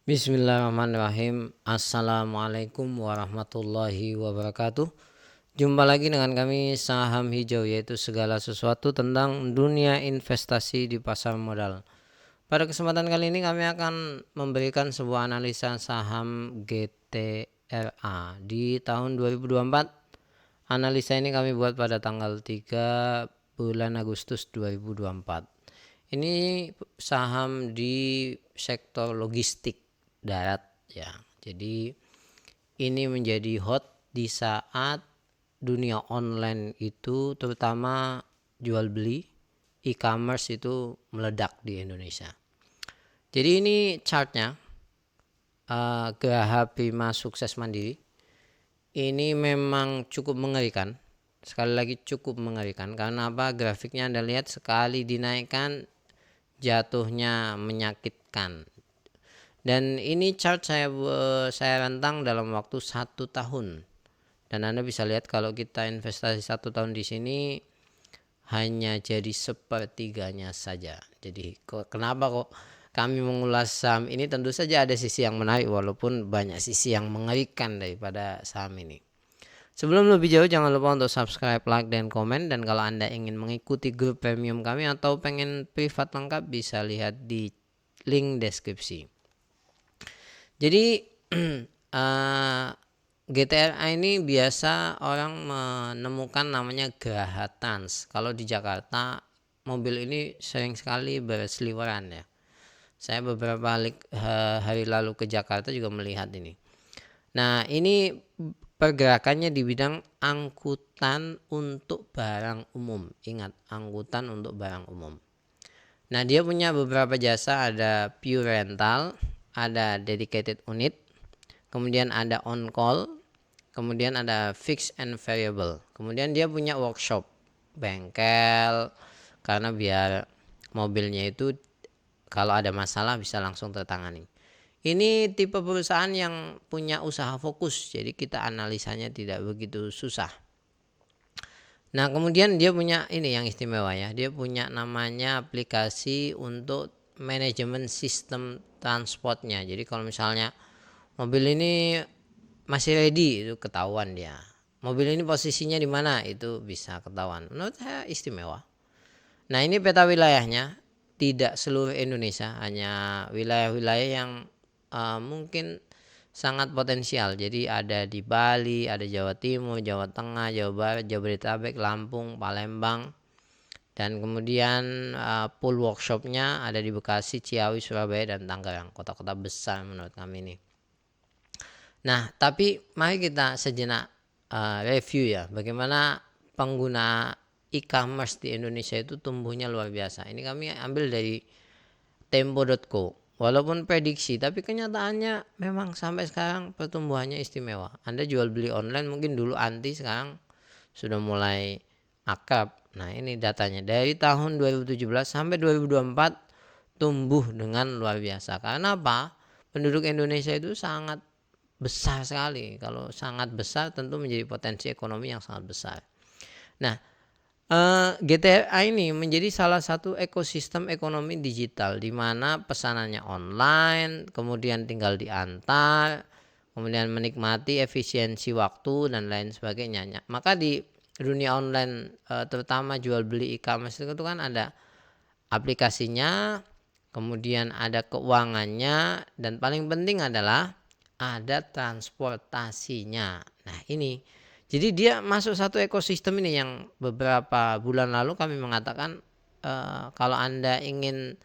Bismillahirrahmanirrahim. Assalamualaikum warahmatullahi wabarakatuh. Jumpa lagi dengan kami Saham Hijau, yaitu segala sesuatu tentang dunia investasi di pasar modal. Pada kesempatan kali ini kami akan memberikan sebuah analisa saham GTRA di tahun 2024. Analisa ini kami buat pada tanggal 3 bulan Agustus 2024. Ini saham di sektor logistik darat ya. Jadi ini menjadi hot di saat dunia online itu, terutama jual beli e-commerce itu meledak di Indonesia. Jadi ini chartnya Geraha Prima Sukses Mandiri. Ini memang cukup mengerikan. Sekali lagi cukup mengerikan. Karena apa? Grafiknya Anda lihat, sekali dinaikkan jatuhnya menyakitkan. Dan ini chart saya rentang dalam waktu 1 tahun. Dan Anda bisa lihat kalau kita investasi 1 tahun di sini hanya jadi sepertiganya saja. Jadi kenapa kok kami mengulas saham ini? Tentu saja ada sisi yang menarik, walaupun banyak sisi yang mengerikan daripada saham ini. Sebelum lebih jauh, jangan lupa untuk subscribe, like, dan komen. Dan kalau Anda ingin mengikuti grup premium kami atau pengen privat lengkap, bisa lihat di link deskripsi. Jadi GTRA ini biasa orang menemukan namanya Geraha Trans. Kalau di Jakarta, mobil ini sering sekali berseliweran ya. Saya beberapa hari lalu ke Jakarta juga melihat ini. Nah, ini pergerakannya di bidang angkutan untuk barang umum. Ingat, angkutan untuk barang umum. Nah, dia punya beberapa jasa, ada pure rental, ada dedicated unit, kemudian ada on call, kemudian ada fixed and variable. Kemudian dia punya workshop, bengkel, karena biar mobilnya itu kalau ada masalah bisa langsung tertangani. Ini tipe perusahaan yang punya usaha fokus, jadi kita analisanya tidak begitu susah. Nah, kemudian dia punya ini yang istimewa ya, dia punya namanya aplikasi untuk manajemen sistem transportnya. Jadi kalau misalnya mobil ini masih ready, itu ketahuan dia. Mobil ini posisinya di mana, itu bisa ketahuan. Menurut saya istimewa. Nah, ini peta wilayahnya, tidak seluruh Indonesia, hanya wilayah-wilayah yang mungkin sangat potensial. Jadi ada di Bali, ada Jawa Timur, Jawa Tengah, Jawa Barat, Jabodetabek, Lampung, Palembang, dan kemudian pool workshopnya ada di Bekasi, Ciawi, Surabaya, dan Tangerang, kota-kota besar menurut kami ini. Nah, tapi mari kita sejenak review ya, bagaimana pengguna e-commerce di Indonesia itu tumbuhnya luar biasa. Ini kami ambil dari tempo.co. Walaupun prediksi, tapi kenyataannya memang sampai sekarang pertumbuhannya istimewa. Anda jual beli online mungkin dulu anti, sekarang sudah mulai akrab. Nah, ini datanya dari tahun 2017 sampai 2024 tumbuh dengan luar biasa. Karena apa? Penduduk Indonesia itu sangat besar sekali. Kalau sangat besar tentu menjadi potensi ekonomi yang sangat besar. Nah, GTRA ini menjadi salah satu ekosistem ekonomi digital di mana pesanannya online, kemudian tinggal diantar, kemudian menikmati efisiensi waktu dan lain sebagainya. Maka di dunia online, terutama jual beli e-commerce itu kan ada aplikasinya, kemudian ada keuangannya, dan paling penting adalah ada transportasinya. Nah, ini jadi dia masuk satu ekosistem ini yang beberapa bulan lalu kami mengatakan kalau Anda ingin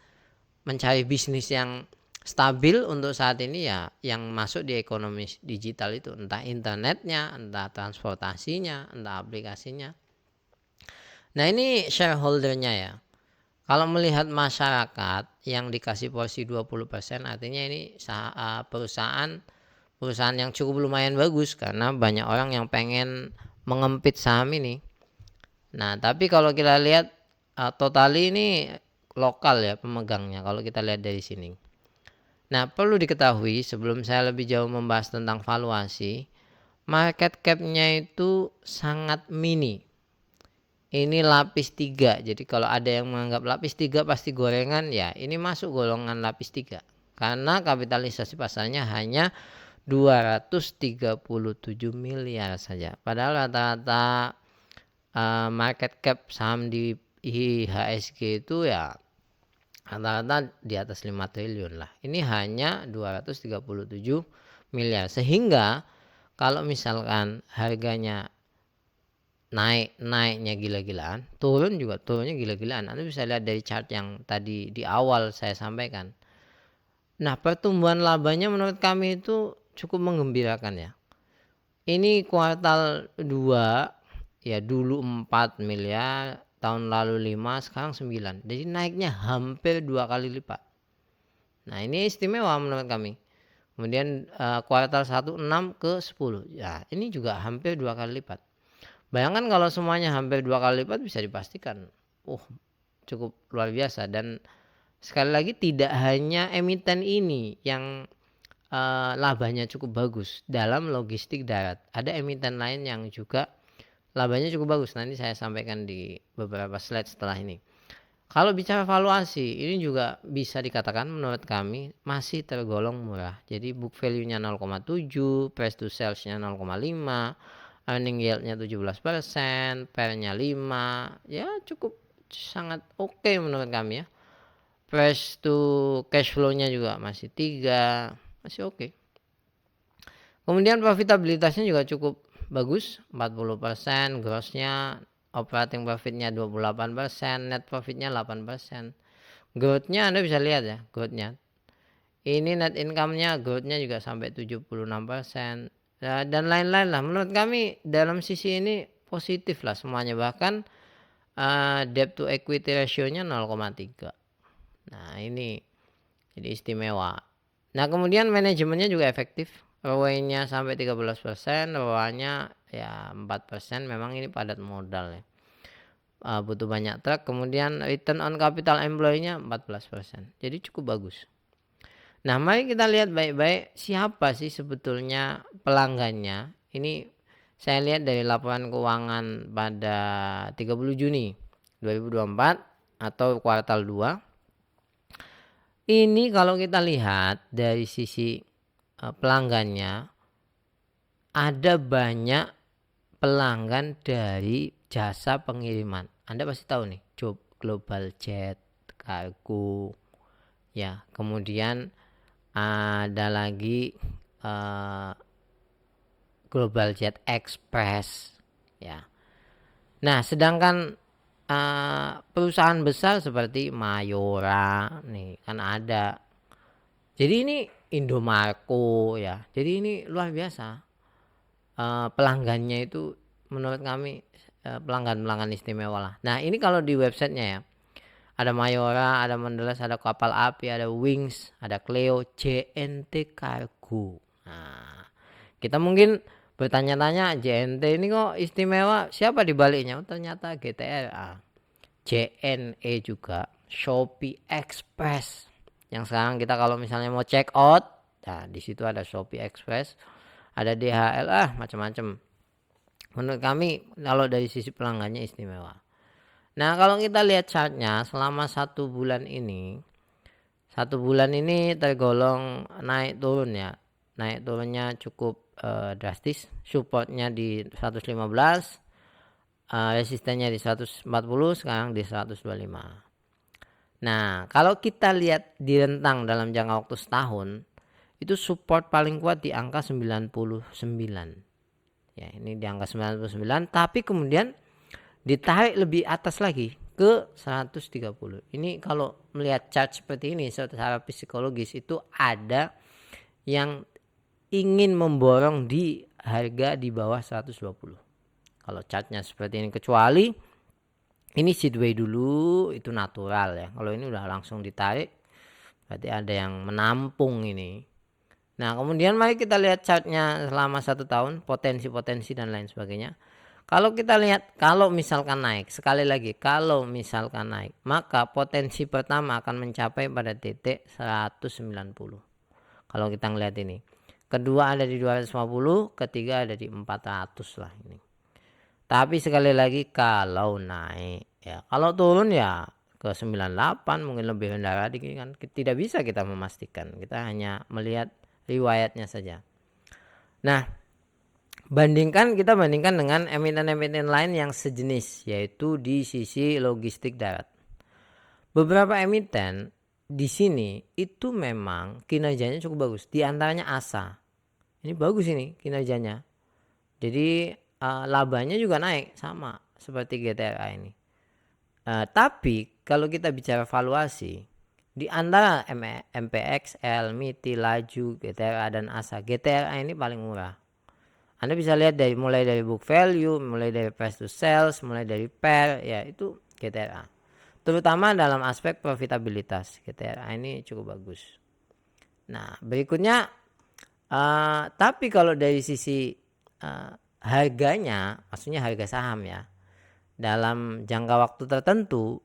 mencari bisnis yang stabil untuk saat ini, ya yang masuk di ekonomi digital itu, entah internetnya, entah transportasinya, entah aplikasinya. Nah, ini shareholdernya ya. Kalau melihat masyarakat yang dikasih porsi 20%, artinya ini perusahaan yang cukup lumayan bagus karena banyak orang yang pengen mengempit saham ini. Nah, tapi kalau kita lihat total ini lokal ya pemegangnya, kalau kita lihat dari sini. Nah, perlu diketahui sebelum saya lebih jauh membahas tentang valuasi, market cap-nya itu sangat mini. Ini lapis 3. Jadi kalau ada yang menganggap lapis 3 pasti gorengan, ya ini masuk golongan lapis 3. karena kapitalisasi pasarnya hanya 237 miliar saja. Padahal rata-rata market cap saham di IHSG itu ya rata-rata di atas 5 triliun lah. Ini hanya 237 miliar. Sehingga kalau misalkan harganya naiknya gila-gilaan, turunnya gila-gilaan. Anda bisa lihat dari chart yang tadi di awal saya sampaikan. Nah, pertumbuhan labanya menurut kami itu cukup menggembirakan ya. Ini kuartal 2 ya, dulu 4 miliar, tahun lalu 5, sekarang 9. Jadi naiknya hampir 2 kali lipat. Nah, ini istimewa menurut kami. Kemudian kuartal 1 6 ke 10. Ya, ini juga hampir 2 kali lipat. Bayangkan kalau semuanya hampir 2 kali lipat, bisa dipastikan cukup luar biasa. Dan sekali lagi tidak hanya emiten ini yang labanya cukup bagus dalam logistik darat. Ada emiten lain yang juga labanya cukup bagus. Nanti saya sampaikan di beberapa slide setelah ini. Kalau bicara valuasi, ini juga bisa dikatakan menurut kami masih tergolong murah. Jadi book value-nya 0,7, price to sales-nya 0,5, earning yield-nya 17%, PER-nya 5. Ya cukup sangat oke menurut kami ya. Price to cash flow-nya juga masih 3, masih oke. Kemudian profitabilitasnya juga cukup bagus, 40%, gross-nya, operating profit-nya 28%, net profit-nya 8%. Growth-nya Anda bisa lihat ya, growth-nya. Ini net income-nya, growth-nya juga sampai 76%. Dan lain-lain lah. Menurut kami dalam sisi ini positif lah semuanya. Bahkan debt to equity ratio-nya 0,3. Nah, ini jadi istimewa. Nah, kemudian manajemennya juga efektif. ROE-nya sampai 13%, ROA-nya ya 4%. Memang ini padat modal ya. Butuh banyak truk. Kemudian return on capital employee-nya 14%. Jadi cukup bagus. Nah, mari kita lihat baik-baik siapa sih sebetulnya pelanggannya. Ini saya lihat dari laporan keuangan pada 30 Juni 2024 atau kuartal 2. Ini kalau kita lihat dari sisi pelanggannya, ada banyak pelanggan dari jasa pengiriman. Anda pasti tahu nih, Job Global Jet, Cargo, ya. Kemudian ada lagi Global Jet Express, ya. Nah, sedangkan perusahaan besar seperti Mayora nih kan ada. Jadi ini Indomarko ya. Jadi ini luar biasa. Pelanggannya itu menurut kami pelanggan istimewa lah. Nah, ini kalau di websitenya ya. Ada Mayora, ada Mondelez, ada Kapal Api, ada Wings, ada Cleo, JNT Cargo. Nah, kita mungkin bertanya-tanya, JNT ini kok istimewa, siapa di baliknya? Ternyata GTRA. JNE juga, Shopee Express. Yang sekarang kita kalau misalnya mau check out, nah di situ ada Shopee Express, ada DHL, macam-macam. Menurut kami kalau dari sisi pelanggannya istimewa. Nah, kalau kita lihat chartnya selama 1 bulan ini, 1 bulan ini tergolong naik turun ya. Naik turunnya cukup drastis. Supportnya di 115, resistennya di 140, sekarang di 125. Nah, kalau kita lihat di rentang dalam jangka waktu setahun, itu support paling kuat di angka 99. Ya, ini di angka 99, tapi kemudian ditarik lebih atas lagi ke 130. Ini kalau melihat chart seperti ini secara psikologis itu ada yang ingin memborong di harga di bawah 120. Kalau chartnya seperti ini, kecuali ini sideway dulu, itu natural ya. Kalau ini udah langsung ditarik, berarti ada yang menampung ini. Nah, kemudian mari kita lihat chartnya selama 1 tahun, potensi-potensi dan lain sebagainya. Kalau kita lihat, kalau misalkan naik, sekali lagi, kalau misalkan naik, maka potensi pertama akan mencapai pada titik 190. Kalau kita ngelihat ini. Kedua ada di 250, ketiga ada di 400 lah ini. Tapi sekali lagi kalau naik, ya. Kalau turun ya ke 98, mungkin lebih rendah lagi kan. Tidak bisa kita memastikan, kita hanya melihat riwayatnya saja. Nah, kita bandingkan dengan emiten-emiten lain yang sejenis, yaitu di sisi logistik darat. Beberapa emiten di sini itu memang kinerjanya cukup bagus. Di antaranya ASA. Ini bagus ini kinerjanya. Jadi labanya juga naik sama seperti GTRA ini. Tapi kalau kita bicara valuasi, di antara MPXL, MITI, Laju, GTRA dan ASA, GTRA ini paling murah. Anda bisa lihat mulai dari book value, mulai dari price to sales, mulai dari PER, ya itu GTRA. Terutama dalam aspek profitabilitas, GTRA ini cukup bagus. Nah, berikutnya, tapi kalau dari sisi harganya, maksudnya harga saham ya, dalam jangka waktu tertentu,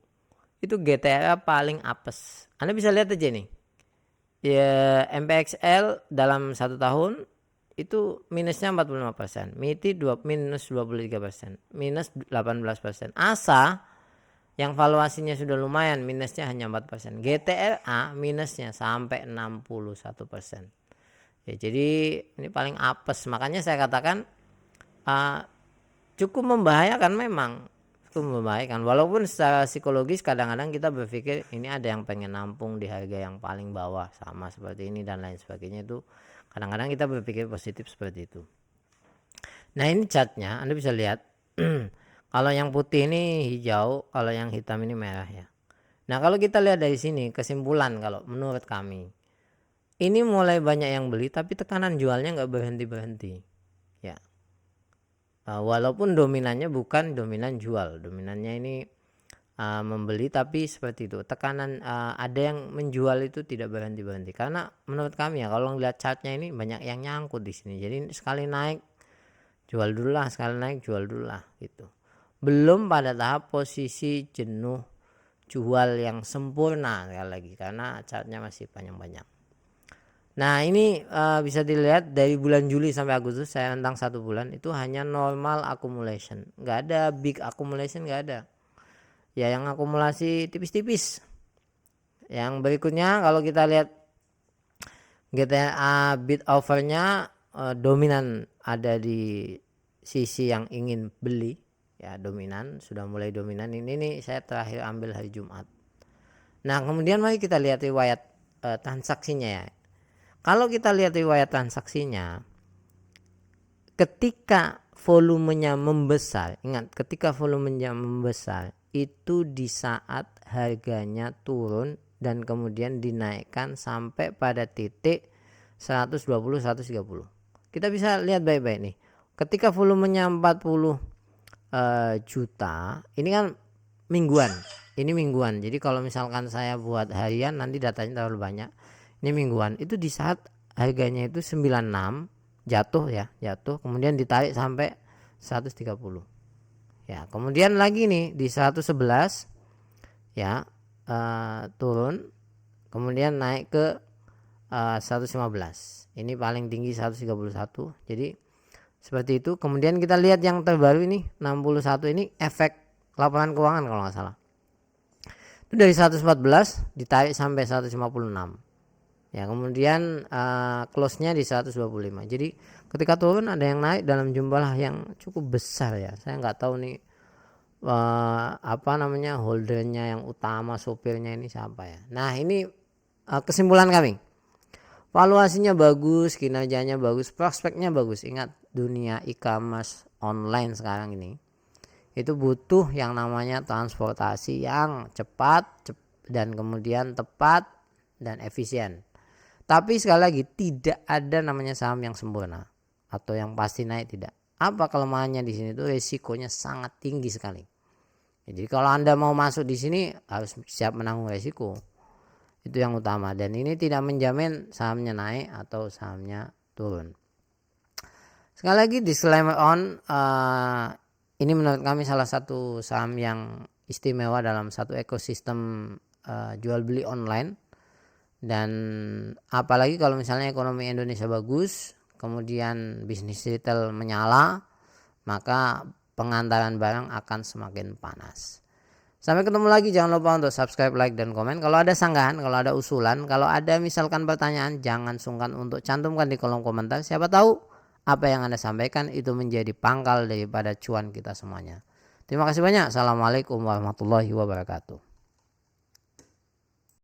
itu GTRA paling apes. Anda bisa lihat aja nih, ya MPXL dalam 1 tahun, itu minusnya 45%, MITI minus 23%, minus 18%. ASA yang valuasinya sudah lumayan, minusnya hanya 4%. GTRA minusnya sampai 61%. Ya, jadi ini paling apes. Makanya saya katakan cukup membahayakan memang. Cukup membahayakan. Walaupun secara psikologis kadang-kadang kita berpikir ini ada yang pengen nampung di harga yang paling bawah, sama seperti ini dan lain sebagainya, itu kadang-kadang kita berpikir positif seperti itu. Nah, ini chartnya Anda bisa lihat. Kalau yang putih ini hijau, kalau yang hitam ini merah ya. Nah, kalau kita lihat dari sini, kesimpulan kalau menurut kami, ini mulai banyak yang beli tapi tekanan jualnya nggak berhenti-berhenti ya. Walaupun dominannya bukan dominan jual, dominannya ini membeli, tapi seperti itu, tekanan ada yang menjual itu tidak berhenti-berhenti. Karena menurut kami ya, kalau ngeliat chartnya ini banyak yang nyangkut di sini. Jadi sekali naik jual dulu lah, sekali naik jual dulu lah gitu. Belum pada tahap posisi jenuh jual yang sempurna sekali lagi, karena chartnya masih panjang-panjang. Nah, ini bisa dilihat dari bulan Juli sampai Agustus, saya tentang 1 bulan itu hanya normal accumulation, nggak ada big accumulation, nggak ada. Ya, yang akumulasi tipis-tipis. Yang berikutnya kalau kita lihat GTA bid overnya dominan ada di sisi yang ingin beli ya, dominan, sudah mulai dominan. Ini nih saya terakhir ambil hari Jumat. Nah, kemudian mari kita lihat riwayat transaksinya ya. Kalau kita lihat riwayat transaksinya, ketika volumenya membesar, ingat ketika volumenya membesar itu di saat harganya turun dan kemudian dinaikkan sampai pada titik 120-130. Kita bisa lihat baik-baik nih. Ketika volumenya 40 juta, ini kan mingguan. Ini mingguan. Jadi kalau misalkan saya buat harian nanti datanya terlalu banyak. Ini mingguan. Itu di saat harganya itu 96 jatuh ya, jatuh, kemudian ditarik sampai 130. Ya, kemudian lagi nih di 111 ya, turun, kemudian naik ke 115. Ini paling tinggi 131. Jadi seperti itu. Kemudian kita lihat yang terbaru ini 61, ini efek laporan keuangan kalau nggak salah. Itu dari 114 ditarik sampai 156. Ya, kemudian close-nya di 125. Jadi ketika turun ada yang naik dalam jumlah yang cukup besar ya. Saya nggak tahu nih holdernya yang utama, sopirnya ini siapa ya. Nah, ini kesimpulan kami. Valuasinya bagus, kinerjanya bagus, prospeknya bagus. Ingat, dunia e-commerce online sekarang ini itu butuh yang namanya transportasi yang cepat dan kemudian tepat dan efisien. Tapi sekali lagi tidak ada namanya saham yang sempurna atau yang pasti naik, tidak. Apa kelemahannya di sini? Itu resikonya sangat tinggi sekali. Jadi kalau Anda mau masuk di sini harus siap menanggung resiko. Itu yang utama, dan ini tidak menjamin sahamnya naik atau sahamnya turun. Sekali lagi disclaimer ini menurut kami salah satu saham yang istimewa dalam satu ekosistem jual beli online. Dan apalagi kalau misalnya ekonomi Indonesia bagus, kemudian bisnis retail menyala, maka pengantaran barang akan semakin panas. Sampai ketemu lagi, jangan lupa untuk subscribe, like, dan komen. Kalau ada sanggahan, kalau ada usulan, kalau ada misalkan pertanyaan, jangan sungkan untuk cantumkan di kolom komentar. Siapa tahu apa yang Anda sampaikan itu menjadi pangkal daripada cuan kita semuanya. Terima kasih banyak. Assalamualaikum warahmatullahi wabarakatuh.